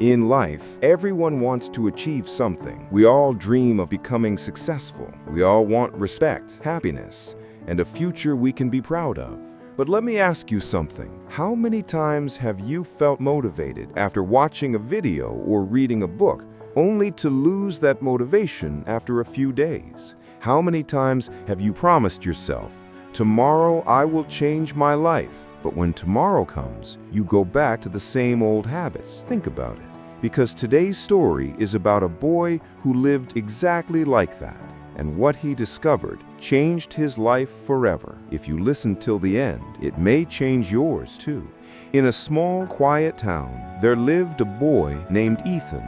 In life, everyone wants to achieve something. We all dream of becoming successful. We all want respect, happiness, and a future we can be proud of. But let me ask you something. How many times have you felt motivated after watching a video or reading a book, only to lose that motivation after a few days? How many times have you promised yourself, "Tomorrow I will change my life," but when tomorrow comes, you go back to the same old habits? Think about it. Because today's story is about a boy who lived exactly like that, and what he discovered changed his life forever. If you listen till the end, it may change yours too. In a small, quiet town, there lived a boy named Ethan.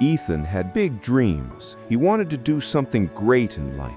Ethan had big dreams. He wanted to do something great in life,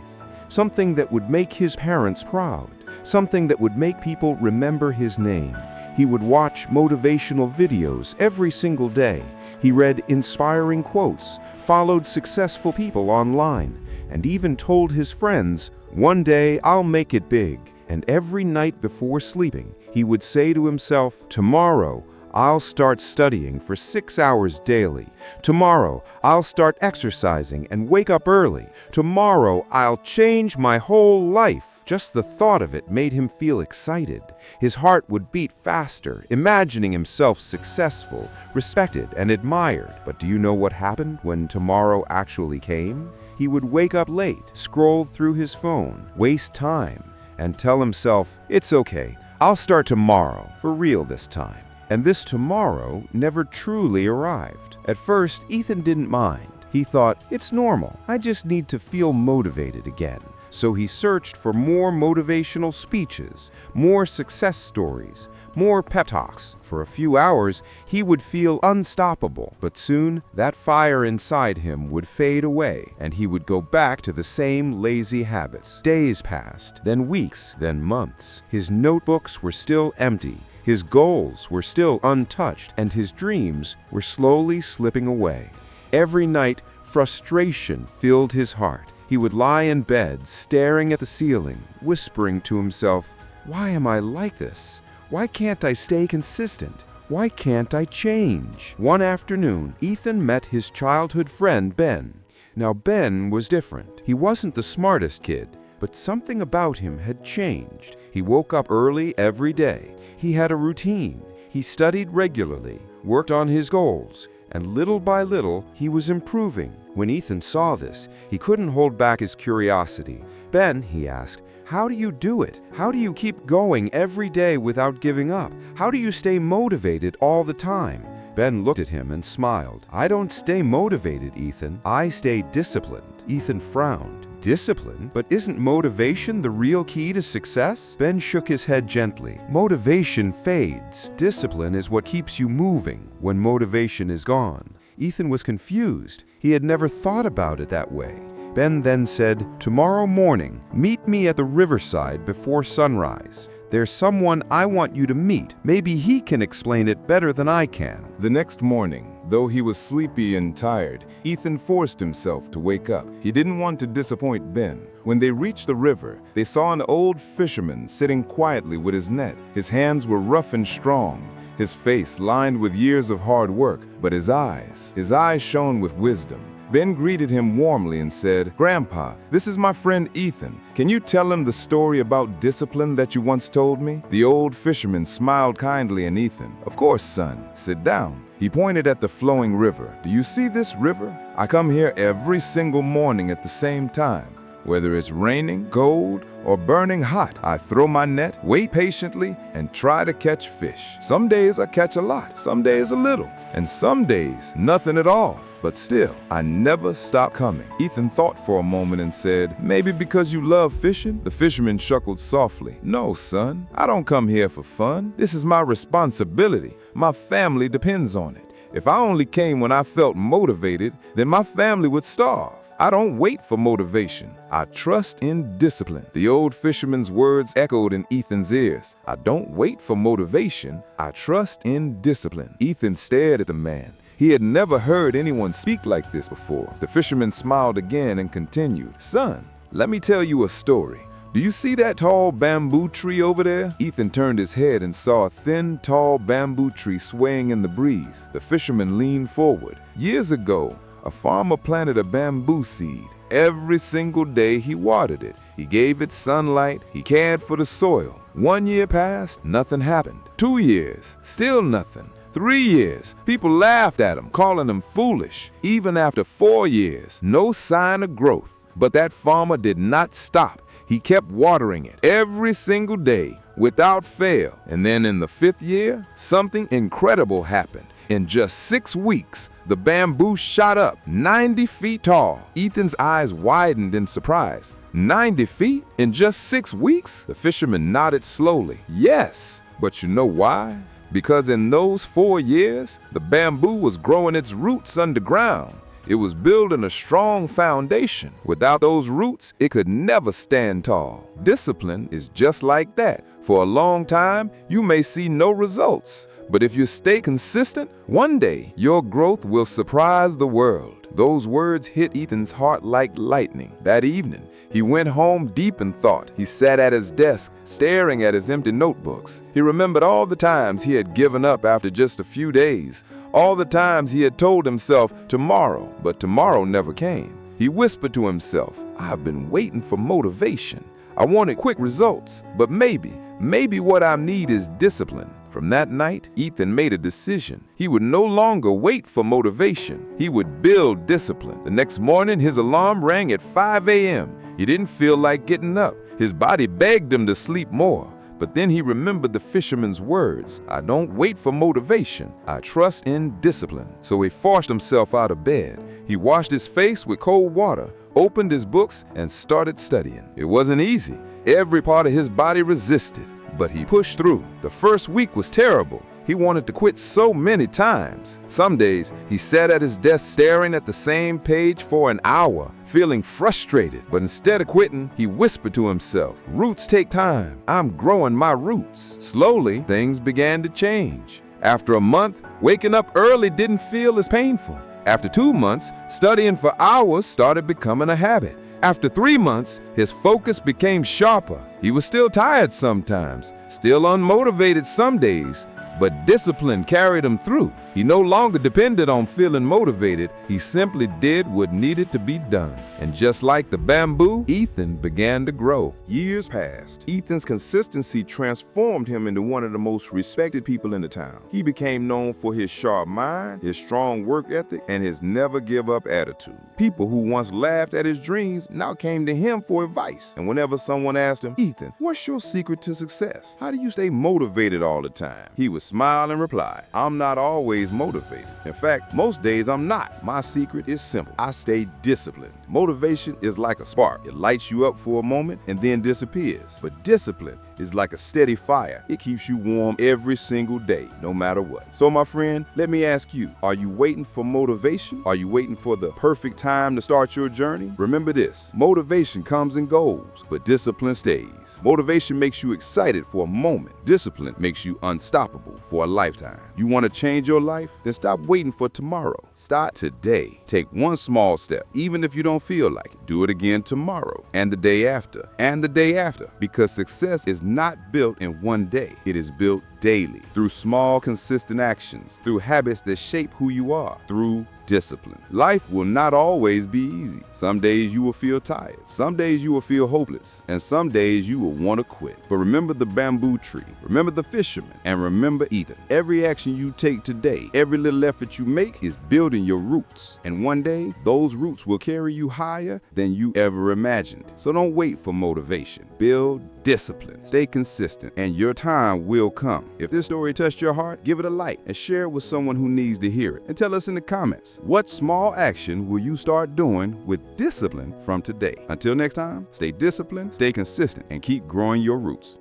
something that would make his parents proud, something that would make people remember his name. He would watch motivational videos every single day. He read inspiring quotes, followed successful people online, and even told his friends, "One day I'll make it big." And every night before sleeping, he would say to himself, "Tomorrow I'll start studying for 6 hours daily. Tomorrow I'll start exercising and wake up early. Tomorrow I'll change my whole life." Just the thought of it made him feel excited. His heart would beat faster, imagining himself successful, respected, and admired. But do you know what happened when tomorrow actually came? He would wake up late, scroll through his phone, waste time, and tell himself, "It's okay, I'll start tomorrow, for real this time." And this tomorrow never truly arrived. At first, Ethan didn't mind. He thought, "It's normal, I just need to feel motivated again." So he searched for more motivational speeches, more success stories, more pep talks. For a few hours, he would feel unstoppable. But soon, that fire inside him would fade away, and he would go back to the same lazy habits. Days passed, then weeks, then months. His notebooks were still empty. His goals were still untouched, and his dreams were slowly slipping away. Every night, frustration filled his heart. He would lie in bed, staring at the ceiling, whispering to himself, "Why am I like this? Why can't I stay consistent? Why can't I change?" One afternoon, Ethan met his childhood friend, Ben. Now, Ben was different. He wasn't the smartest kid, but something about him had changed. He woke up early every day. He had a routine. He studied regularly, worked on his goals, and little by little, he was improving. When Ethan saw this, he couldn't hold back his curiosity. "Ben," he asked, "how do you do it? How do you keep going every day without giving up? How do you stay motivated all the time?" Ben looked at him and smiled. "I don't stay motivated, Ethan. I stay disciplined." Ethan frowned. "Discipline? But isn't motivation the real key to success?" Ben shook his head gently. "Motivation fades. Discipline is what keeps you moving when motivation is gone." Ethan was confused. He had never thought about it that way. Ben then said, "Tomorrow morning, meet me at the riverside before sunrise. There's someone I want you to meet. Maybe he can explain it better than I can." The next morning, though he was sleepy and tired, Ethan forced himself to wake up. He didn't want to disappoint Ben. When they reached the river, they saw an old fisherman sitting quietly with his net. His hands were rough and strong, his face lined with years of hard work, but his eyes shone with wisdom. Ben greeted him warmly and said, "Grandpa, this is my friend Ethan. Can you tell him the story about discipline that you once told me?" The old fisherman smiled kindly at Ethan. "Of course, son. Sit down." He pointed at the flowing river. "Do you see this river? I come here every single morning at the same time. Whether it's raining, cold, or burning hot, I throw my net, wait patiently, and try to catch fish. Some days I catch a lot, some days a little, and some days nothing at all. But still, I never stop coming." Ethan thought for a moment and said, "Maybe because you love fishing?" The fisherman chuckled softly. "No, son, I don't come here for fun. This is my responsibility. My family depends on it. If I only came when I felt motivated, then my family would starve. I don't wait for motivation. I trust in discipline." The old fisherman's words echoed in Ethan's ears. "I don't wait for motivation. I trust in discipline." Ethan stared at the man. He had never heard anyone speak like this before. The fisherman smiled again and continued, "Son, let me tell you a story. "Do you see that tall bamboo tree over there?" Ethan turned his head and saw a thin, tall bamboo tree swaying in the breeze. The fisherman leaned forward. Years ago, a farmer planted a bamboo seed. Every single day he watered it. He gave it sunlight. He cared for the soil. 1 year passed, nothing happened. 2 years, still nothing. 3 years, people laughed at him, calling him foolish. Even after 4 years, no sign of growth. But that farmer did not stop. He kept watering it every single day, without fail. And then in the 5th year, something incredible happened. In just 6 weeks, the bamboo shot up 90 feet tall. Ethan's eyes widened in surprise. 90 feet? In just 6 weeks? The fisherman nodded slowly. Yes, but you know why? Because in those 4 years, the bamboo was growing its roots underground. It was building a strong foundation. Without those roots, it could never stand tall. Discipline is just like that. For a long time, you may see no results. But if you stay consistent, one day your growth will surprise the world. Those words hit Ethan's heart like lightning. That evening, he went home deep in thought. He sat at his desk, staring at his empty notebooks. He remembered all the times he had given up after just a few days, all the times he had told himself tomorrow, but tomorrow never came. He whispered to himself, "I've been waiting for motivation. I wanted quick results, but maybe what I need is discipline." From that night, Ethan made a decision. He would no longer wait for motivation. He would build discipline. The next morning, his alarm rang at 5 a.m. He didn't feel like getting up. His body begged him to sleep more. But then he remembered the fisherman's words, "I don't wait for motivation. I trust in discipline." So he forced himself out of bed. He washed his face with cold water, opened his books, and started studying. It wasn't easy. Every part of his body resisted. But he pushed through. The first week was terrible. He wanted to quit so many times. Some days, he sat at his desk staring at the same page for an hour, feeling frustrated. But instead of quitting, he whispered to himself, "Roots take time. I'm growing my roots." Slowly, things began to change. After a month, waking up early didn't feel as painful. After 2 months, studying for hours started becoming a habit. After 3 months, his focus became sharper. He was still tired sometimes, still unmotivated some days, but discipline carried him through. He no longer depended on feeling motivated. He simply did what needed to be done. And just like the bamboo, Ethan began to grow. Years passed. Ethan's consistency transformed him into one of the most respected people in the town. He became known for his sharp mind, his strong work ethic, and his never-give-up attitude. People who once laughed at his dreams now came to him for advice. And whenever someone asked him, "Ethan, what's your secret to success? How do you stay motivated all the time?" he would smile and reply, "I'm not always motivated. In fact, most days I'm not. My secret is simple. I stay disciplined." Motivation is like a spark. It lights you up for a moment and then disappears. But discipline is like a steady fire. It keeps you warm every single day, no matter what. So my friend, let me ask you, are you waiting for motivation? Are you waiting for the perfect time to start your journey? Remember this, motivation comes and goes, but discipline stays. Motivation makes you excited for a moment. Discipline makes you unstoppable for a lifetime. You want to change your life? Then stop waiting for tomorrow. Start today. Take one small step, even if you don't feel like it. Do it again tomorrow, and the day after, and the day after, because success is not built in one day. It is built daily, through small, consistent actions, through habits that shape who you are, through discipline. Life will not always be easy. Some days you will feel tired. Some days you will feel hopeless. And some days you will want to quit. But remember the bamboo tree. Remember the fisherman. And remember Ethan. Every action you take today, every little effort you make is building your roots. And one day, those roots will carry you higher than you ever imagined. So don't wait for motivation. Build discipline. Stay consistent, and your time will come. If this story touched your heart, give it a like and share it with someone who needs to hear it. And tell us in the comments, what small action will you start doing with discipline from today? Until next time, stay disciplined, stay consistent, and keep growing your roots.